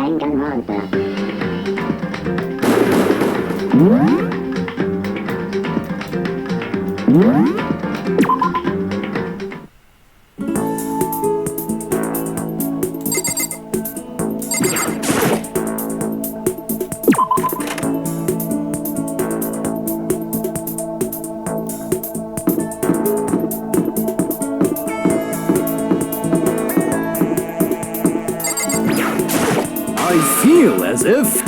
Danganronpa. I feel as if...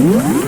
Damn.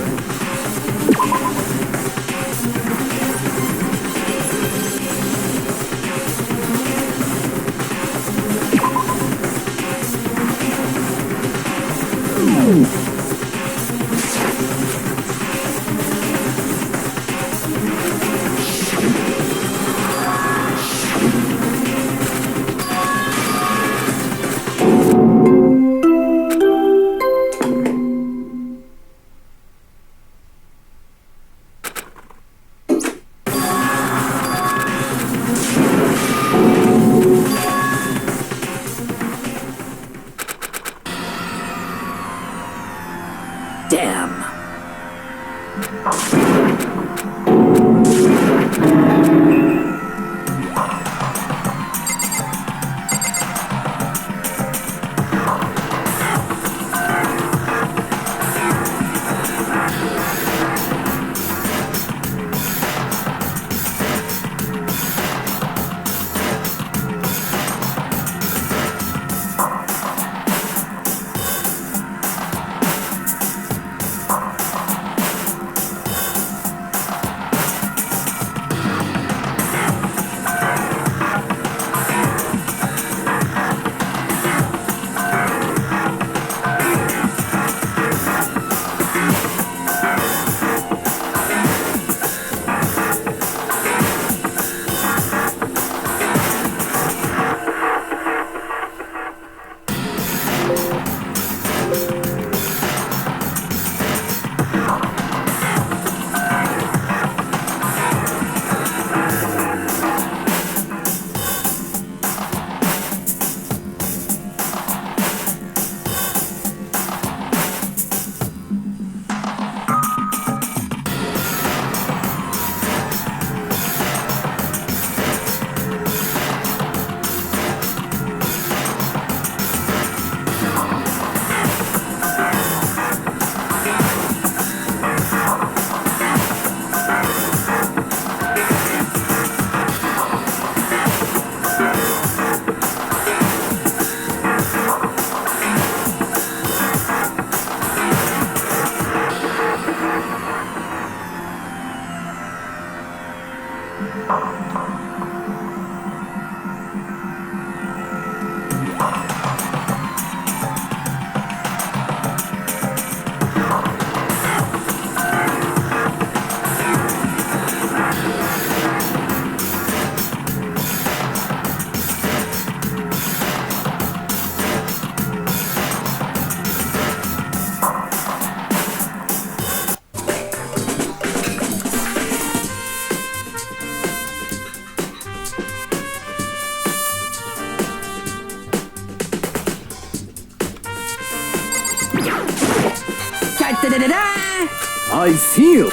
I feel.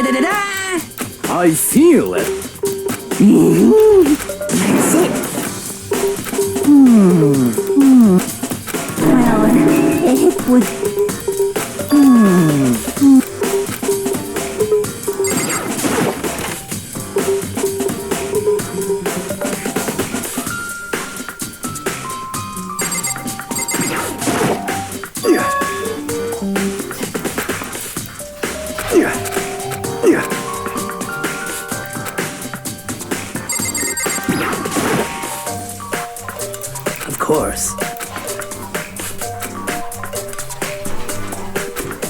I feel it. That's it. Well, it would. Of course.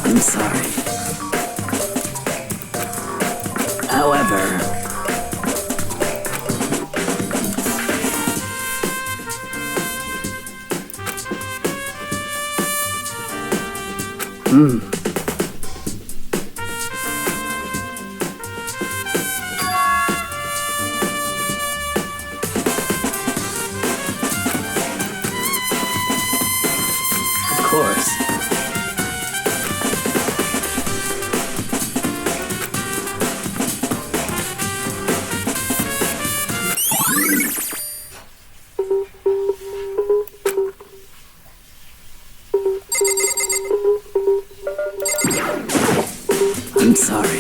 I'm sorry. However, of course. I'm sorry.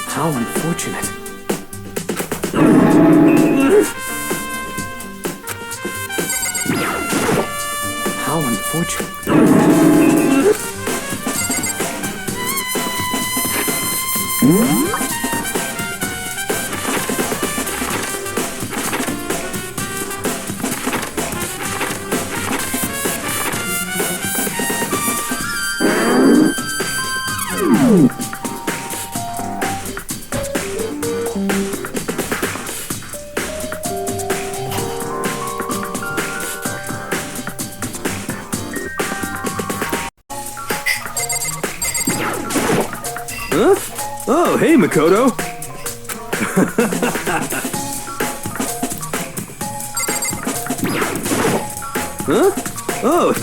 How unfortunate. How unfortunate. Huh? Oh, hey, Makoto. Huh? Oh.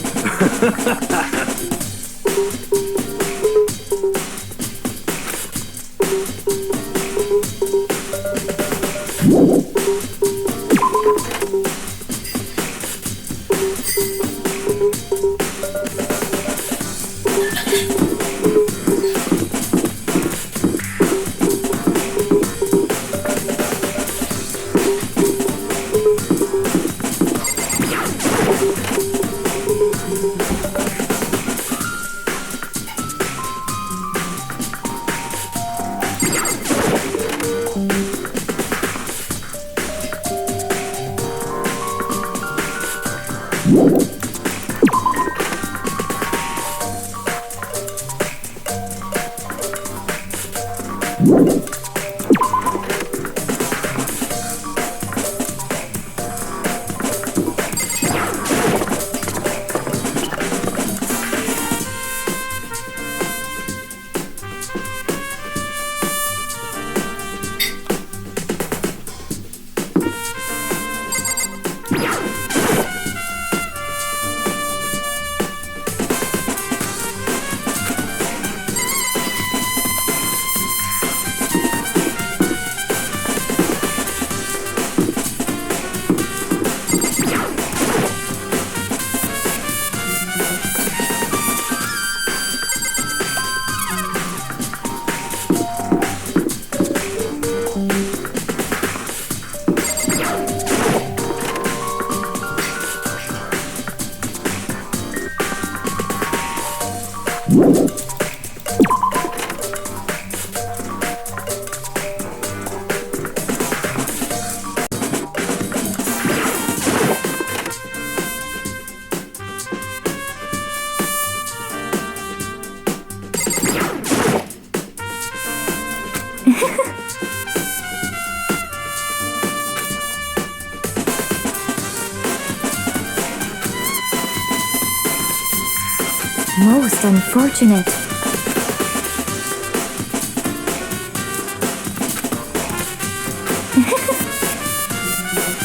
Most unfortunate.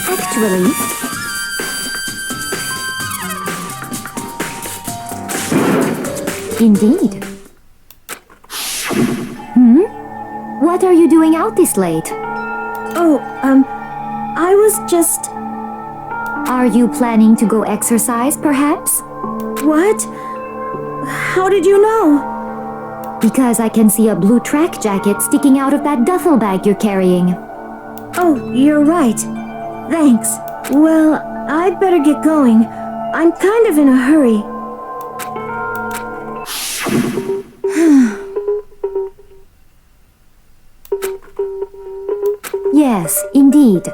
Actually, indeed. What are you doing out this late? Oh, I was just... Are you planning to go exercise, perhaps? What? How did you know? Because I can see a blue track jacket sticking out of that duffel bag you're carrying. Oh, you're right. Thanks. Well, I'd better get going. I'm kind of in a hurry. Yes, indeed.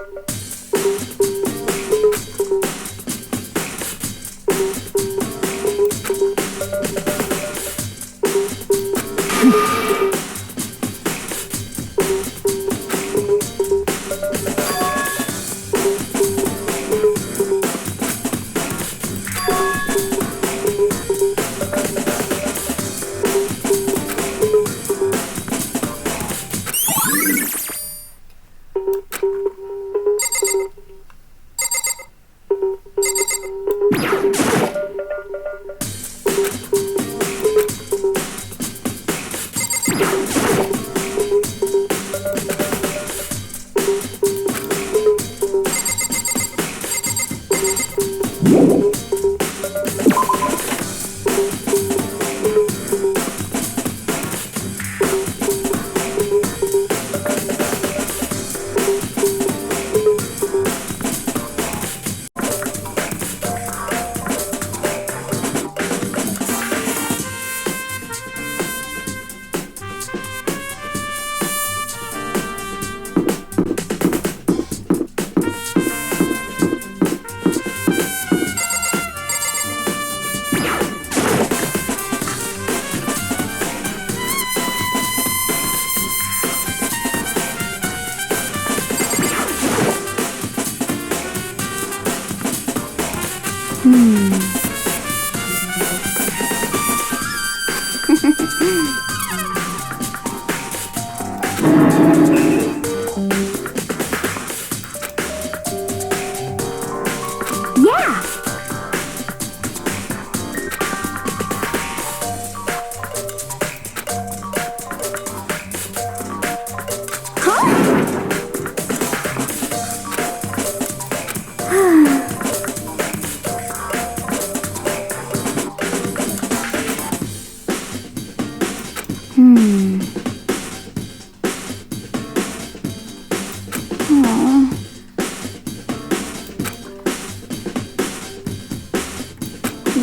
Yeah!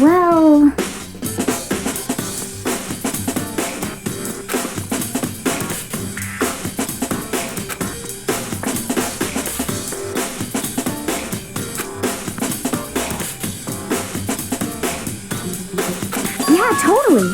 Well... Yeah, totally.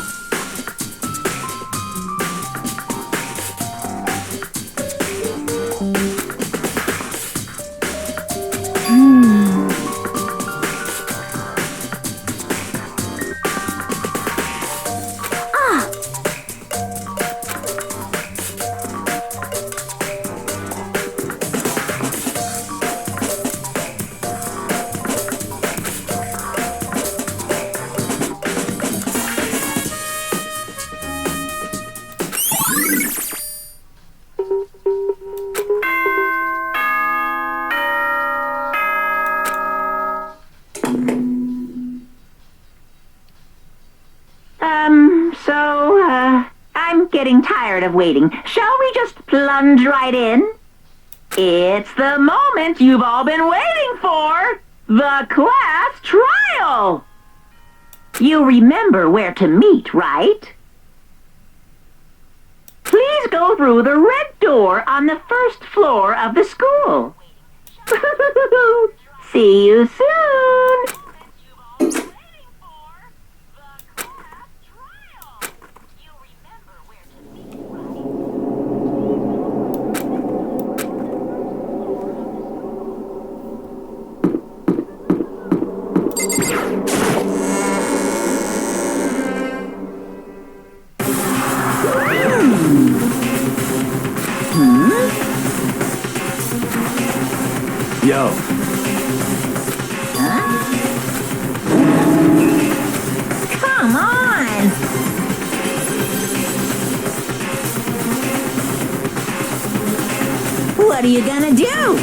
I'm getting tired of waiting. Shall we just plunge right in? It's the moment you've all been waiting for! The class trial! You remember where to meet, right? Please go through the red door on the first floor of the school. See you soon! Yo. Come on! What are you gonna do?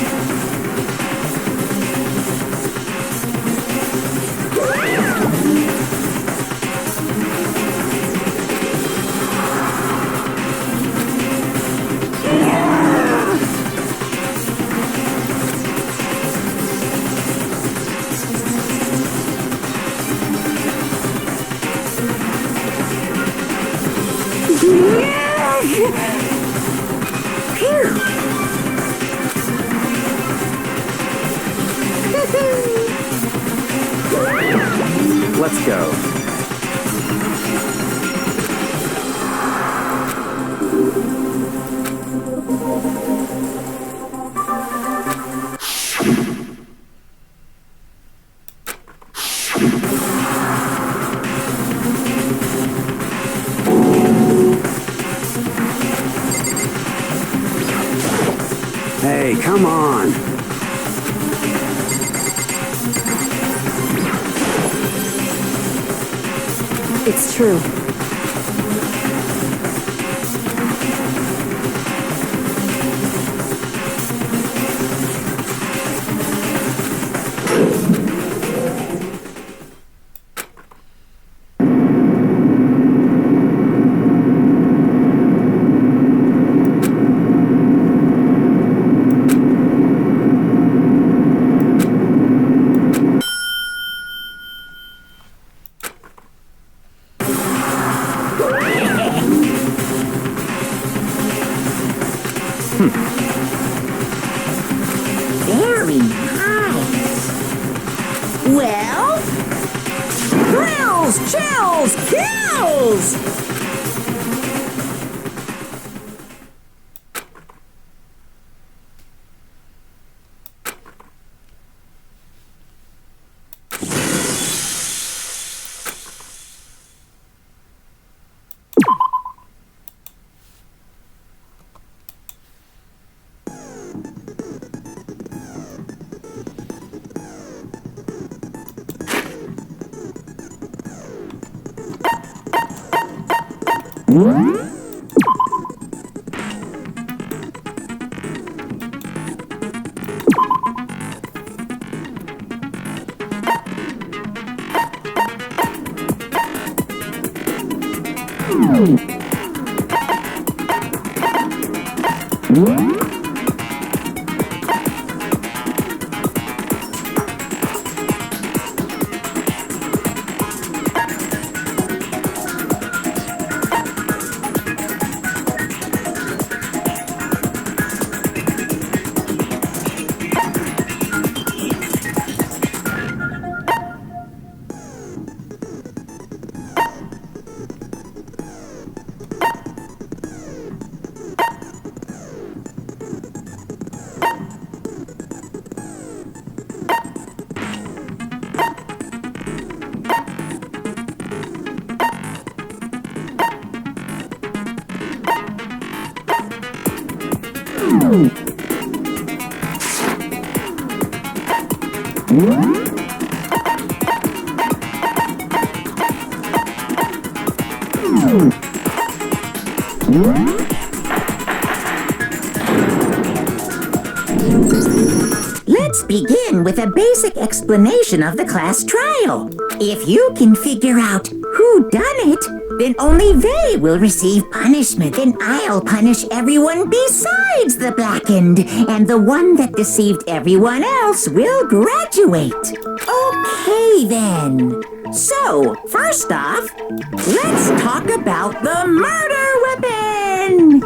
Let's go. Hey, come on. It's true. Very nice. Well, thrills, chills, kills! Let's begin with a basic explanation of the class trial. If you can figure out who done it, then only they will receive punishment. Then I'll punish everyone besides the blackened, and the one that deceived everyone else will graduate. Okay then. So, first off, let's talk about the murder weapon!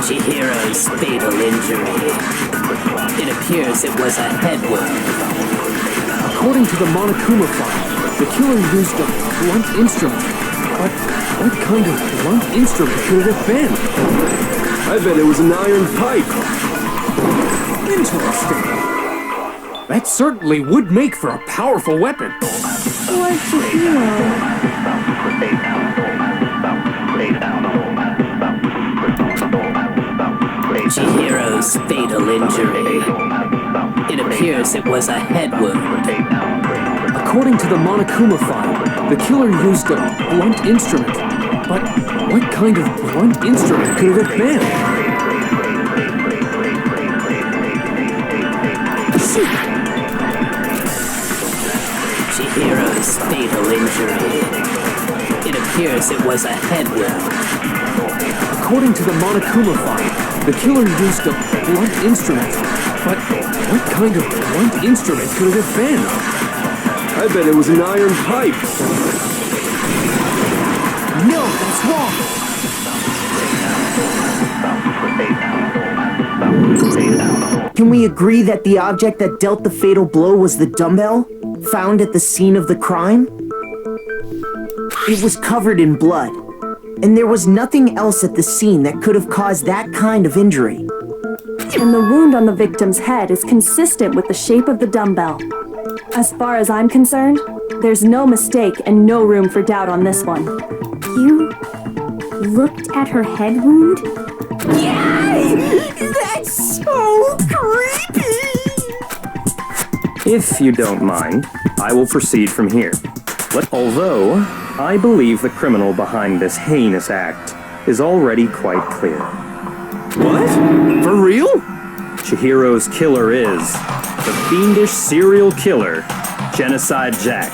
Chihiro's fatal injury. It appears it was a head wound. According to the Monokuma file, the killer used a blunt instrument. But what kind of blunt instrument could it have been? I bet it was an iron pipe. Interesting. That certainly would make for a powerful weapon. Poor Chihiro. Chihiro's fatal injury. It appears it was a head wound. According to the Monokuma file, the killer used a blunt instrument. But what kind of blunt instrument could it have been? Chihiro's fatal injury. It appears it was a head wound. According to the Monokuma file, the killer used a blunt instrument. But what kind of blunt instrument could it have been? I bet it was an iron pipe. No, that's wrong. Can we agree that the object that dealt the fatal blow was the dumbbell found at the scene of the crime? It was covered in blood, and there was nothing else at the scene that could have caused that kind of injury. And the wound on the victim's head is consistent with the shape of the dumbbell. As far as I'm concerned, there's no mistake and no room for doubt on this one. You looked at her head wound? Yay! That's so creepy! If you don't mind, I will proceed from here. Although, I believe the criminal behind this heinous act is already quite clear. What? For real? Chihiro's killer is the fiendish serial killer, Genocide Jack.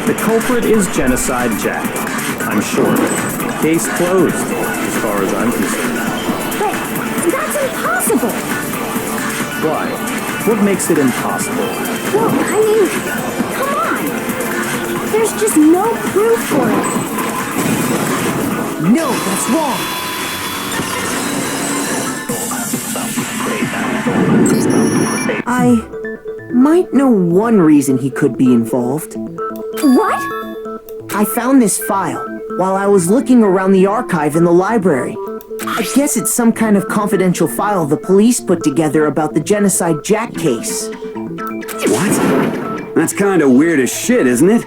The culprit is Genocide Jack. I'm sure. Case closed, as far as I'm concerned. But that's impossible! Why? What makes it impossible? Well, I mean, come on! There's just no proof for it. No, that's wrong. I might know one reason he could be involved. What? I found this file while I was looking around the archive in the library. I guess it's some kind of confidential file the police put together about the Genocide Jack case. What? That's kind of weird as shit, isn't it?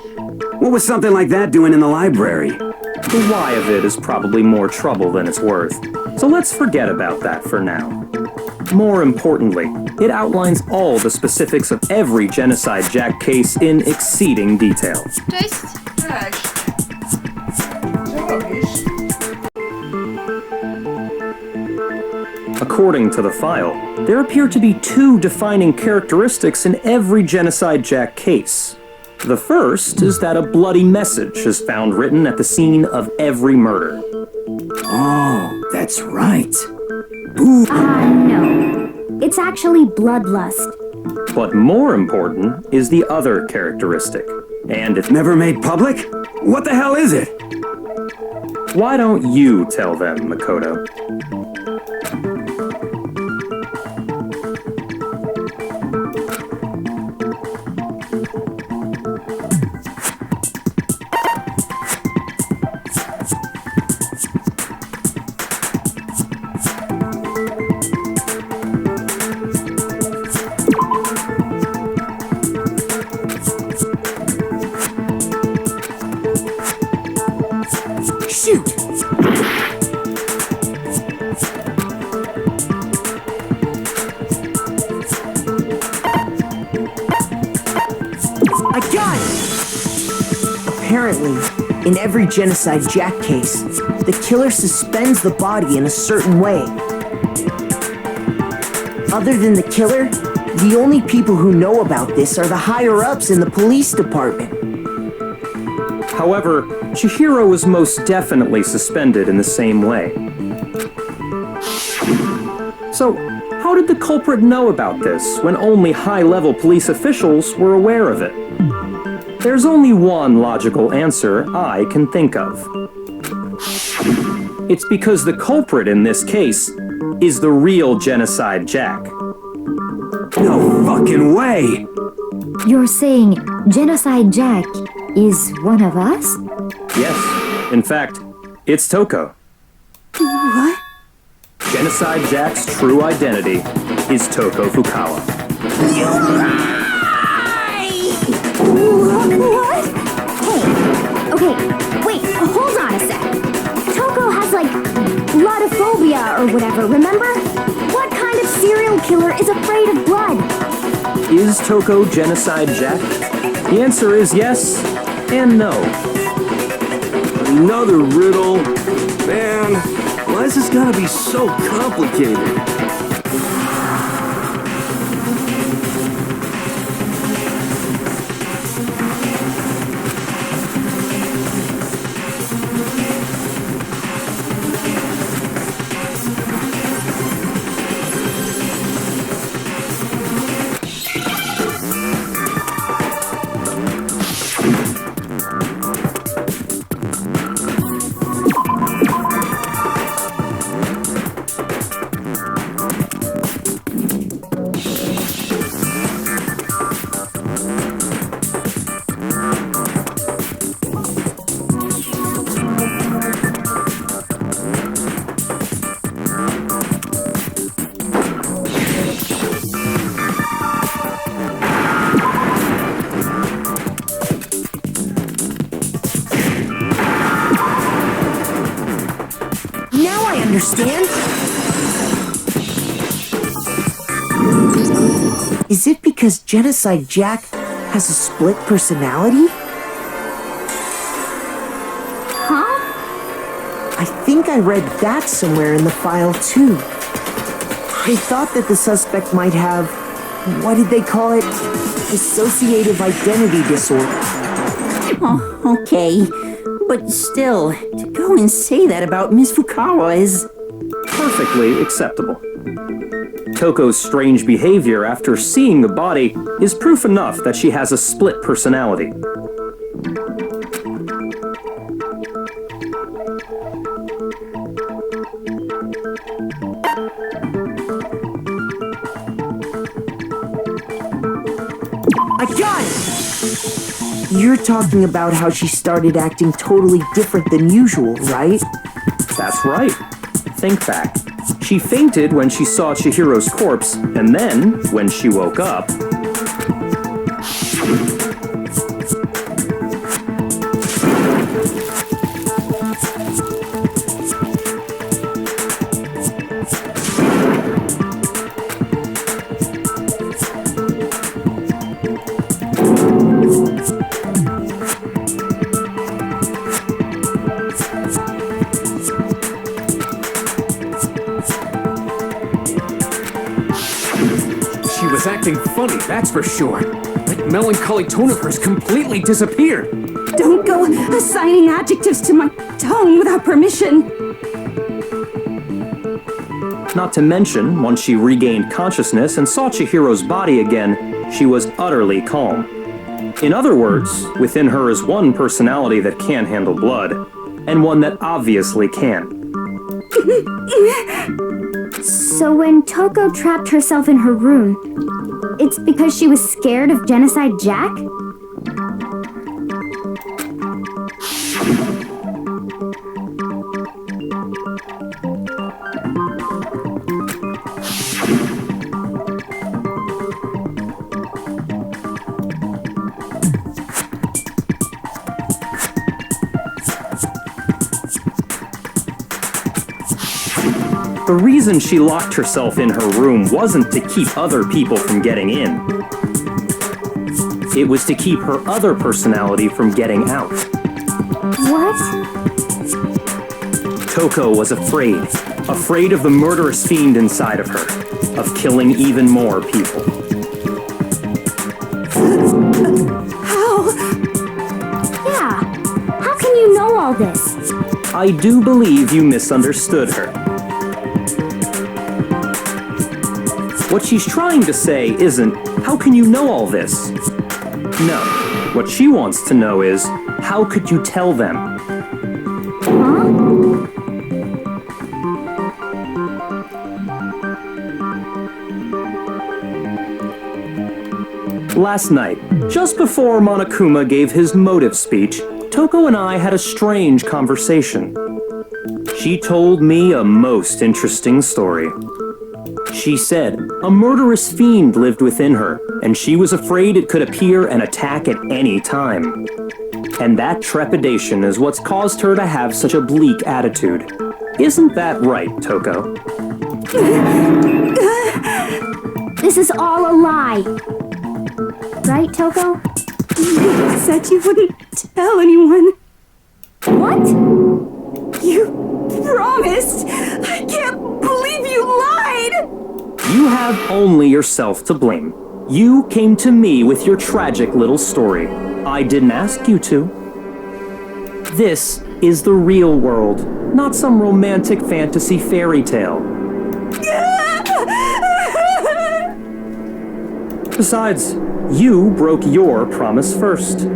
What was something like that doing in the library? The why of it is probably more trouble than it's worth. So let's forget about that for now. More importantly, it outlines all the specifics of every Genocide Jack case in exceeding detail. Cześć! Cześć! Co robisz? According to the file, there appear to be two defining characteristics in every Genocide Jack case. The first is that a bloody message is found written at the scene of every murder. Oh, that's right. No. It's actually bloodlust. But more important is the other characteristic, and it's Never made public? What the hell is it? Why don't you tell them, Makoto? Shoot! I got it! Apparently, in every Genocide Jack case, the killer suspends the body in a certain way. Other than the killer, the only people who know about this are the higher-ups in the police department. However, Chihiro was most definitely suspended in the same way. So, how did the culprit know about this when only high-level police officials were aware of it? There's only one logical answer I can think of. It's because the culprit in this case is the real Genocide Jack. No fucking way! You're saying Genocide Jack is one of us? Yes, in fact, it's Toko. What? Genocide Jack's true identity is Toko Fukawa. What? Hey, okay, wait, hold on a sec. Toko has, like, blodophobia or whatever, remember? What kind of serial killer is afraid of blood? Is Toko Genocide Jack? The answer is yes and no. Another riddle? Man, why is this gotta be so complicated? Understand? Is it because Genocide Jack has a split personality? Huh? I think I read that somewhere in the file too. I thought that the suspect might have, what did they call it? Dissociative identity disorder. Oh, okay. But still, to go and say that about Miss Fukawa is... perfectly acceptable. Toko's strange behavior after seeing the body is proof enough that she has a split personality. I got it! You're talking about how she started acting totally different than usual, right? That's right. Think back. She fainted when she saw Chihiro's corpse, and then, when she woke up... She was acting funny, that's for sure. That melancholy tone of hers completely disappeared. Don't go assigning adjectives to my tongue without permission. Not to mention, once she regained consciousness and saw Chihiro's body again, she was utterly calm. In other words, within her is one personality that can't handle blood, and one that obviously can. So when Toko trapped herself in her room, it's because she was scared of Genocide Jack? The reason she locked herself in her room wasn't to keep other people from getting in. It was to keep her other personality from getting out. What? Toko was afraid of the murderous fiend inside of her, of killing even more people. Yeah. How can you know all this? I do believe you misunderstood her. What she's trying to say isn't, how can you know all this? No. What she wants to know is, how could you tell them? Huh? Last night, just before Monokuma gave his motive speech, Toko and I had a strange conversation. She told me a most interesting story. She said a murderous fiend lived within her, and she was afraid it could appear and attack at any time. And that trepidation is what's caused her to have such a bleak attitude. Isn't that right, Toko? This is all a lie. Right, Toko? You said you wouldn't tell anyone. What? You promised! I can't believe you lied! You have only yourself to blame. You came to me with your tragic little story. I didn't ask you to. This is the real world, not some romantic fantasy fairy tale. Besides, you broke your promise first.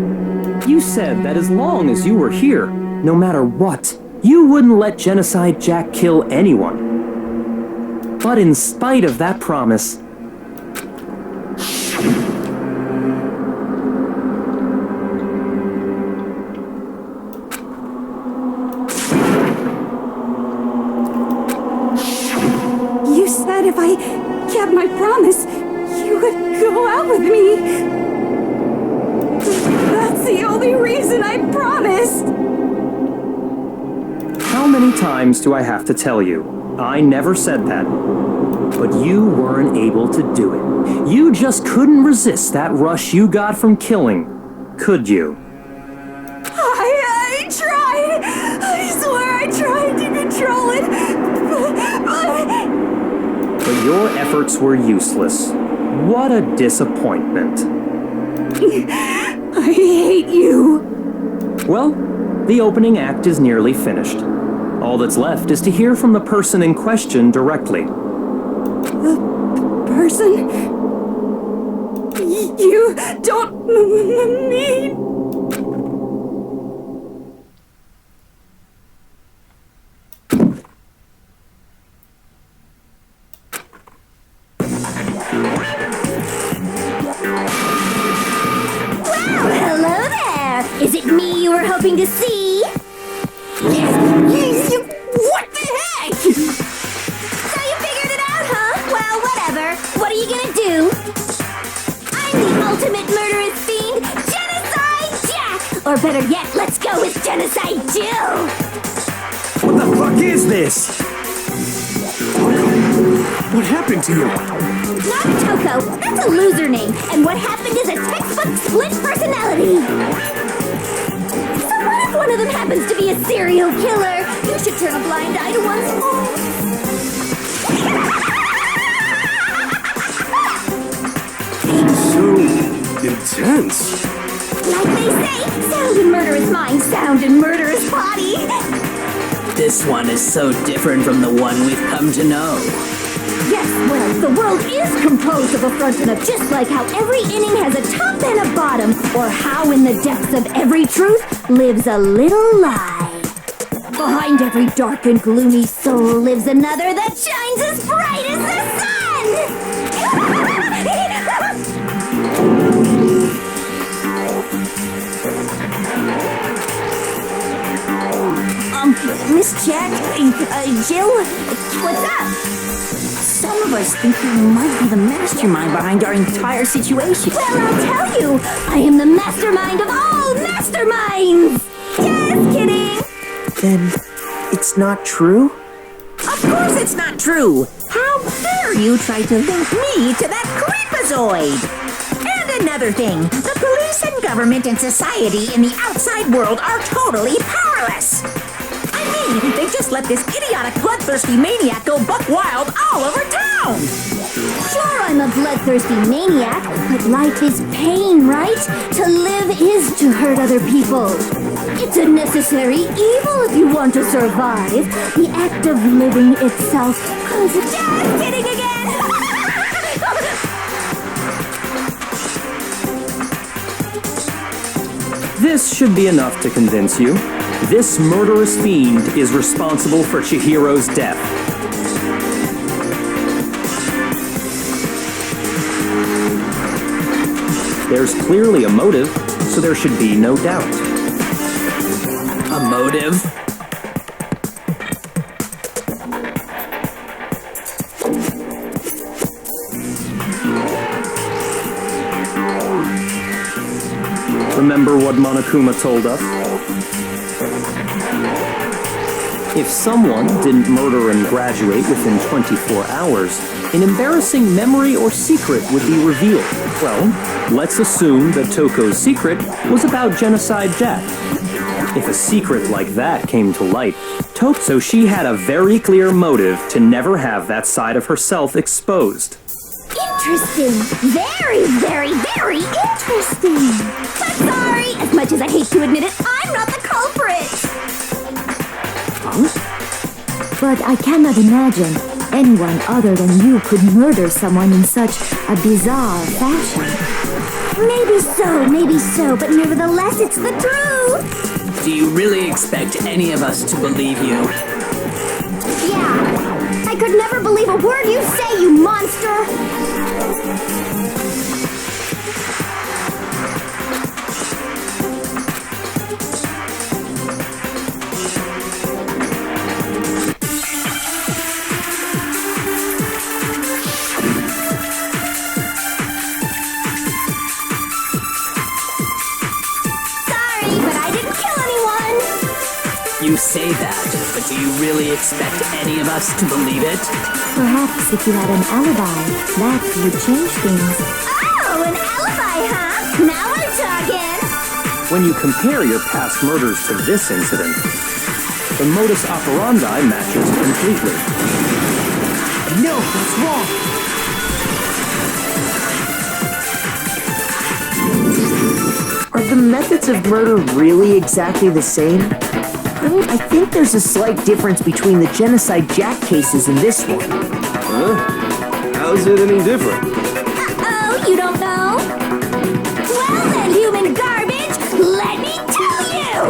You said that as long as you were here, no matter what, you wouldn't let Genocide Jack kill anyone. But in spite of that promise, You said if I kept my promise, you would go out with me. That's the only reason I promised. how many times do I have to tell you? I never said that. But you weren't able to do it. You just couldn't resist that rush you got from killing, could you? I tried. I swear I tried to control it. But your efforts were useless. What a disappointment. I hate you. Well, the opening act is nearly finished. All that's left is to hear from the person in question directly. The person? You don't mean... Hello there! Is it me you were hoping to see? What the heck? So you figured it out, huh? Well, whatever. What are you gonna do? I'm the ultimate murderous fiend, Genocide Jack! Or better yet, let's go with Genocide Jill! What the fuck is this? What happened to you? Not Toko, that's a loser name, and what happened is a textbook split personality. So what if one of them happens to be a serial killer? You should turn a blind eye to one's fault. So intense. Like they say, sound in murderous mind, sound in murderous body. This one is so different from the one we've come to know. Yes, well, the world is composed of a front and a just like how every inning has a top and a bottom, or how in the depths of every truth lives a little lie. Behind every dark and gloomy soul lives another that shines as bright as the Miss Jack, Jill, What's up? some of us think you might be the mastermind behind our entire situation. Well, I'll tell you, I am the mastermind of all masterminds! Just kidding! Then it's not true? Of course it's not true! How dare you try to link me to that creepazoid! And another thing, the police and government and society in the outside world are totally powerless! I mean, they just let this idiotic bloodthirsty maniac go buck wild all over town! Sure, I'm a bloodthirsty maniac, but life is pain, right? To live is to hurt other people. It's a necessary evil if you want to survive. The act of living itself. Just kidding again! This should be enough to convince you. This murderous fiend is responsible for Chihiro's death. There's clearly a motive, so there should be no doubt. A motive? Remember what Monokuma told us? If someone didn't murder and graduate within 24 hours, an embarrassing memory or secret would be revealed. Well, let's assume that Toko's secret was about Genocide Jack. If a secret like that came to light, so she had a very clear motive to never have that side of herself exposed. Interesting. Very, very, very interesting. But sorry, as much as I hate to admit it, I'm not the culprit. but I cannot imagine anyone other than you could murder someone in such a bizarre fashion. Maybe so, but nevertheless, it's the truth. Do you really expect any of us to believe you? Yeah, I could never believe a word you say, you monster. You say that, but do you really expect any of us to believe it? Perhaps if you had an alibi, that would change things. Oh, an alibi, huh? Now we're talking! When you compare your past murders to this incident, the modus operandi matches completely. No, that's wrong. Are the methods of murder really exactly the same? I think there's a slight difference between the Genocide Jack cases and this one. Huh? How's it any different? Uh-oh, you don't know? Well then, human garbage, let me tell you!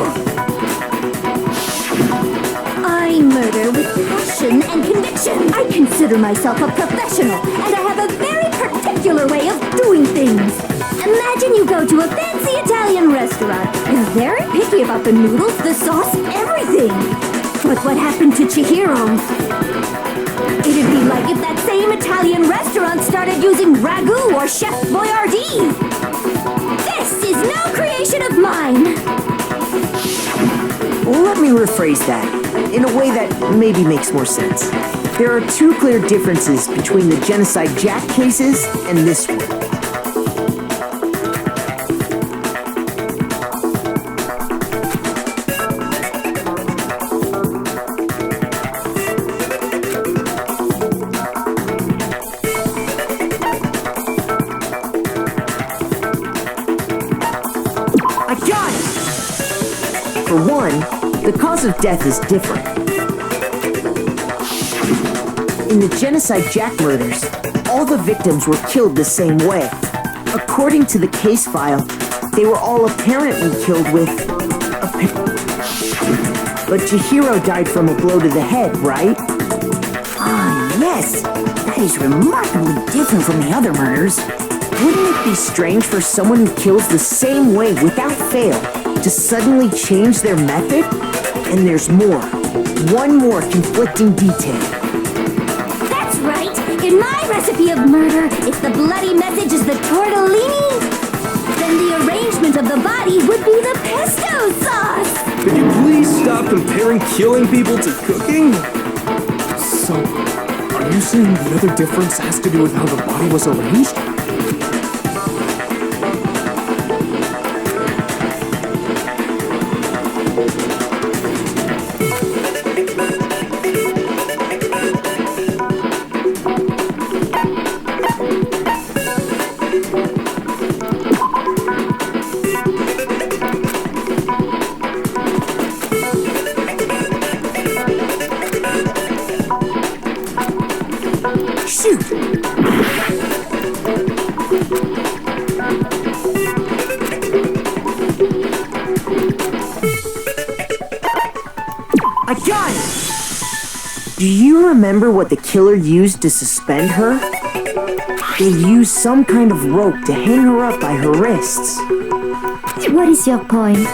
I murder with passion and conviction. I consider myself a professional, and I have a very particular way of doing things. Imagine you go to a fancy Italian restaurant. They're very picky about the noodles, the sauce, everything. But what happened to Chihiro? It'd be like if that same Italian restaurant started using ragu or Chef Boyardee. This is no creation of mine. Well, let me rephrase that in a way that maybe makes more sense. There are two clear differences between the Genocide Jack cases and this one. For one, the cause of death is different. In the Genocide Jack murders, all the victims were killed the same way. According to the case file, they were all apparently killed with But Chihiro died from a blow to the head, right? Ah, yes. That is remarkably different from the other murders. Wouldn't it be strange for someone who kills the same way without fail to suddenly change their method? And there's more. One more conflicting detail. That's right! In my recipe of murder, if the bloody message is the tortellini, then the arrangement of the body would be the pesto sauce! Could you please stop comparing killing people to cooking? So, are you saying the other difference has to do with how the body was arranged? I got it! Do you remember what the killer used to suspend her? They used some kind of rope to hang her up by her wrists. What is your point?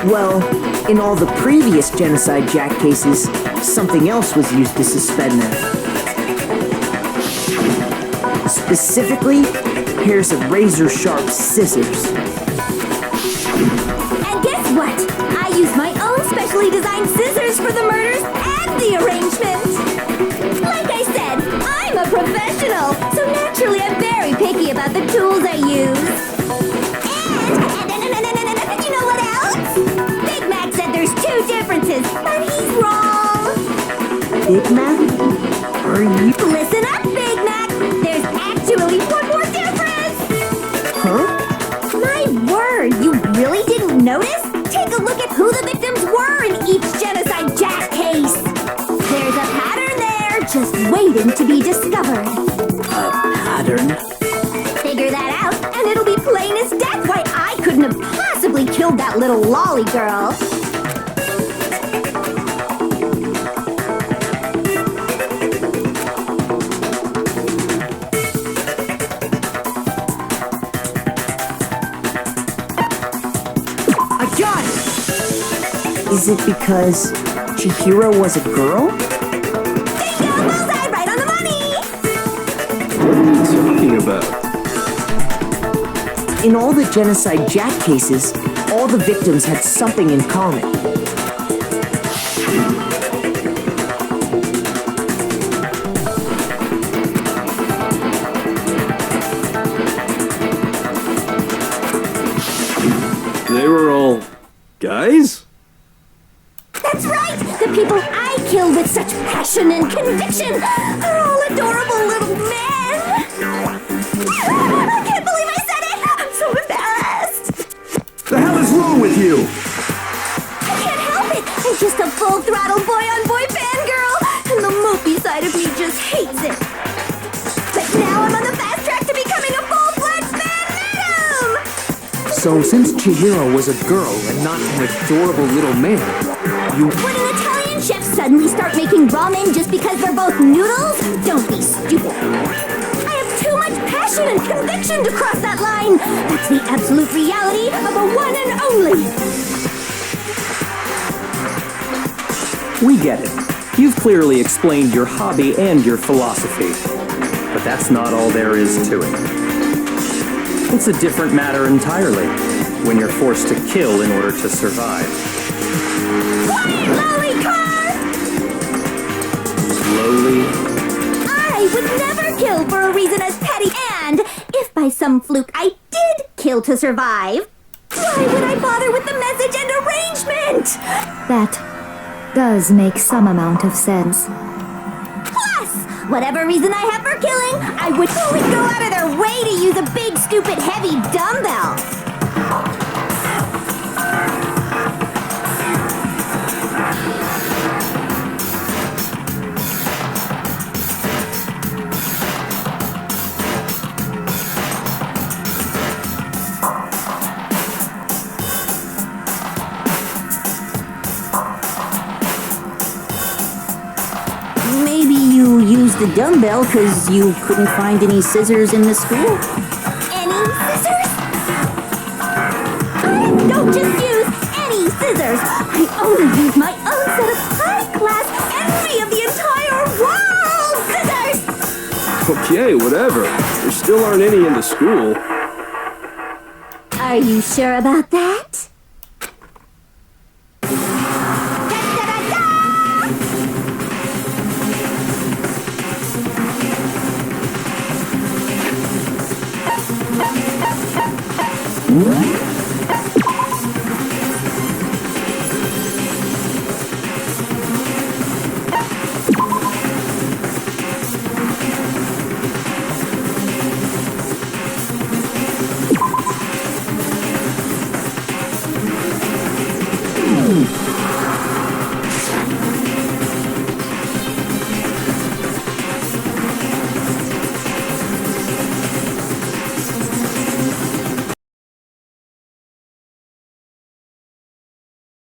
Well, in all the previous Genocide Jack cases, something else was used to suspend them. Specifically, pairs of razor-sharp scissors. And guess what? I used my own specially designed scissors for the murders and the arrangement! Like I said, I'm a professional, so naturally I'm very picky about the tools I use. And you know what else? Big Mac said there's two differences, but he's wrong! Big Mac? Are you... Listen up, Big Mac! There's actually one more difference! Huh? My word, you really didn't notice? Take a look at who the victims were in each Genocide Jack case. There's a pattern there, just waiting to be discovered. A pattern? Figure that out, and it'll be plain as death why I couldn't have possibly killed that little lolly girl. I got it! Is it because Chihiro was a girl? Bingo! Bullseye! Right on the money! What are you talking about? In all the Genocide Jack cases, all the victims had something in common. They were all guys? That's right! The people I killed with such passion and conviction are all adorable little men! I can't believe I said it! I'm so embarrassed! The hell is wrong with you? I can't help it! I'm just a full-throttle boy-on-boy fangirl, and the mopey side of me just hates it. But now I'm on the fast track to becoming a full-fledged fan-madam! So since Chihiro was a girl and not an adorable little man, you... Would an Italian chef suddenly start making ramen just because they're both noodles? Don't be stupid. I have too much passion and conviction to cross that line. That's the absolute reality of a one and only. We get it. You've clearly explained your hobby and your philosophy. But that's not all there is to it. It's a different matter entirely, when you're forced to kill in order to survive. Quiet, lolly car! Slowly, I would never kill for a reason as petty, and if by some fluke I did kill to survive, why would I bother with the message and arrangement? That does make some amount of sense. Plus, whatever reason I have for killing, I would fully go out of their way to use a big, stupid, heavy dumbbell. Maybe you used the dumbbell because you couldn't find any scissors in the school? Any scissors? I don't just use any scissors. I only use my own set of high-class envy of the entire world scissors! Okay, whatever. There still aren't any in the school. Are you sure about that? Da-da-da!